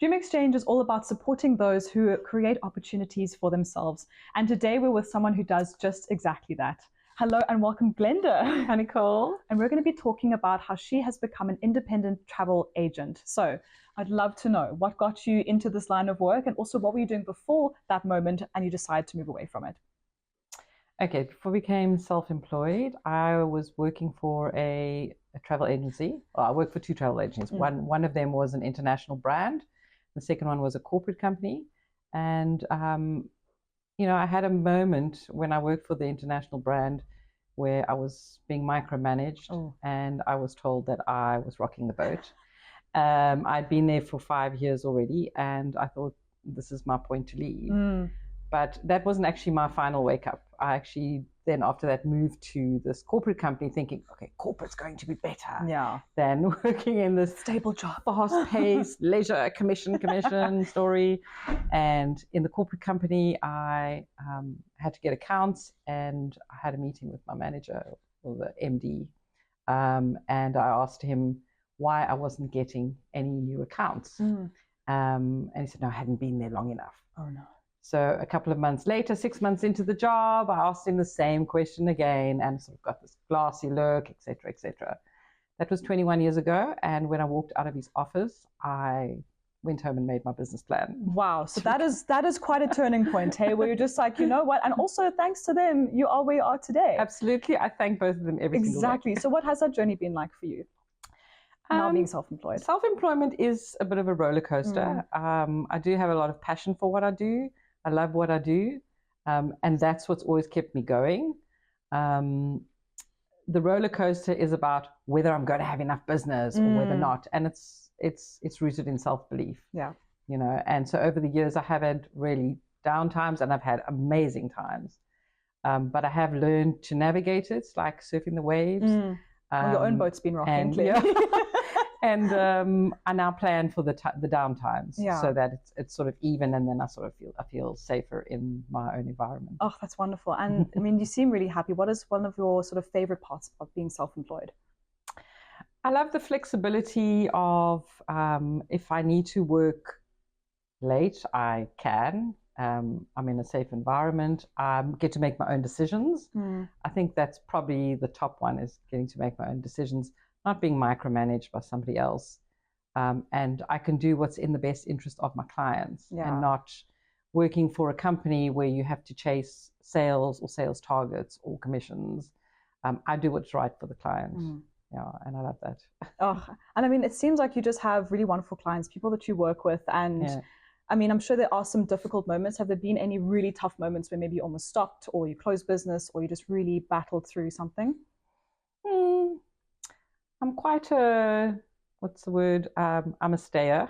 dreamXchanger is all about supporting those who create opportunities for themselves. And today we're with someone who does just exactly that. Hello and welcome, Glenda. Hi, Nicole. And we're going to be talking about how she has become an independent travel agent. So I'd love to know what got you into this line of work, and also what were you doing before that moment and you decided to move away from it? Okay, before I became self-employed, I was working for a travel agency. Well, I worked for two travel agencies. One of them was an international brand. The second one was a corporate company. And, I had a moment when I worked for the international brand where I was being micromanaged and I was told that I was rocking the boat. I'd been there for 5 years already and I thought, this is my point to leave. But that wasn't actually my final wake up. I actually then after that moved to this corporate company thinking, okay, corporate's going to be better than working in this stable job, fast-paced leisure commission story. And in the corporate company, I had to get accounts, and I had a meeting with my manager, or the MD, and I asked him why I wasn't getting any new accounts. And he said, no, I hadn't been there long enough. Oh, no. So a couple of months later, 6 months into the job, I asked him the same question again and sort of got this glassy look, etc., etc. That was 21 years ago. And when I walked out of his office, I went home and made my business plan. Wow. So that is quite a turning point, hey, where you're just like, you know what? And also thanks to them, you are where you are today. Absolutely. I thank both of them every single day. Exactly. So what has that journey been like for you? Now being self-employed. Self-employment is a bit of a roller coaster. I do have a lot of passion for what I do. I love what I do, and that's what's always kept me going. The roller coaster is about whether I'm going to have enough business or whether not, and it's rooted in self-belief. Yeah, and so over the years I have had really down times and I've had amazing times, but I have learned to navigate it, like surfing the waves. Well, your own boat's been rocking, And I now plan for the down times so that it's sort of even, and then I feel safer in my own environment. Oh, that's wonderful. And I mean, you seem really happy. What is one of your sort of favorite parts of being self-employed? I love the flexibility of if I need to work late, I can. I'm in a safe environment. I get to make my own decisions. I think that's probably the top one, is getting to make my own decisions, not being micromanaged by somebody else. And I can do what's in the best interest of my clients and not working for a company where you have to chase sales or sales targets or commissions. I do what's right for the client. Yeah, and I love that. And I mean, it seems like you just have really wonderful clients, people that you work with. And I mean, I'm sure there are some difficult moments. Have there been any really tough moments where maybe you almost stopped, or you closed business, or you just really battled through something? I'm quite what's the word? I'm a stayer.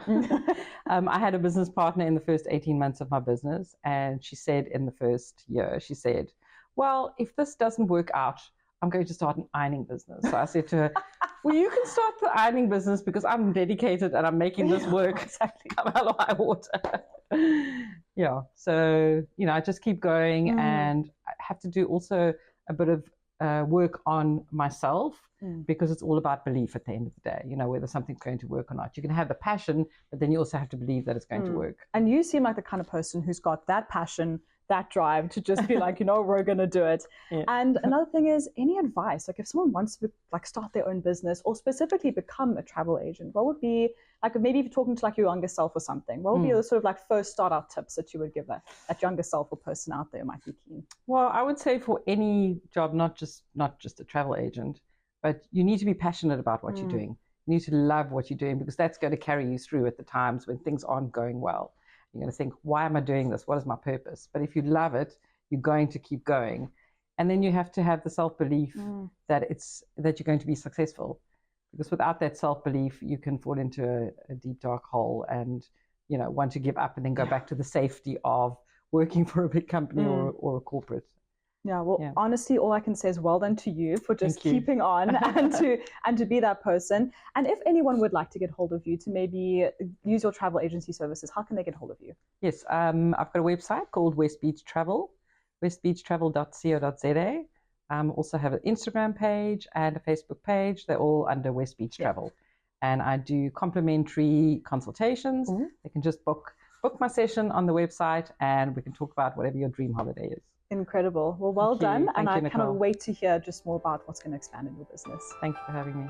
I had a business partner in the first 18 months of my business, and she said in the first year, she said, well, if this doesn't work out, I'm going to start an ironing business. So I said to her, well, you can start the ironing business because I'm dedicated and I'm making this work. Exactly. Come hell or high water. So, I just keep going, and I have to do also a bit of work on myself, because it's all about belief at the end of the day, whether something's going to work or not. You can have the passion, but then you also have to believe that it's going to work. And you seem like the kind of person who's got that passion, that drive to just be like, we're going to do it. And another thing is, any advice, like if someone wants to start their own business or specifically become a travel agent, what would be, like maybe if you're talking to your younger self or something, what would be the sort of first start out tips that you would give that younger self or person out there might be keen? Well, I would say for any job, not just a travel agent, but you need to be passionate about what you're doing. You need to love what you're doing, because that's going to carry you through at the times when things aren't going well. You're going to think, why am I doing this? What is my purpose? But if you love it, you're going to keep going. And then you have to have the self-belief that you're going to be successful. Because without that self-belief, you can fall into a deep, dark hole and, want to give up and then go back to the safety of working for a big company or a corporate. Honestly, all I can say is well done to you for just keeping on and to be that person. And if anyone would like to get hold of you to maybe use your travel agency services, how can they get hold of you? Yes, I've got a website called West Beach Travel, westbeachtravel.co.za. Also have an Instagram page and a Facebook page. They're all under West Beach Travel. and I do complimentary consultations. They can just book my session on the website, and we can talk about whatever your dream holiday is. Incredible. Well, well done. And I Nicole. cannot wait to hear just more about what's going to expand in your business. Thank you for having me.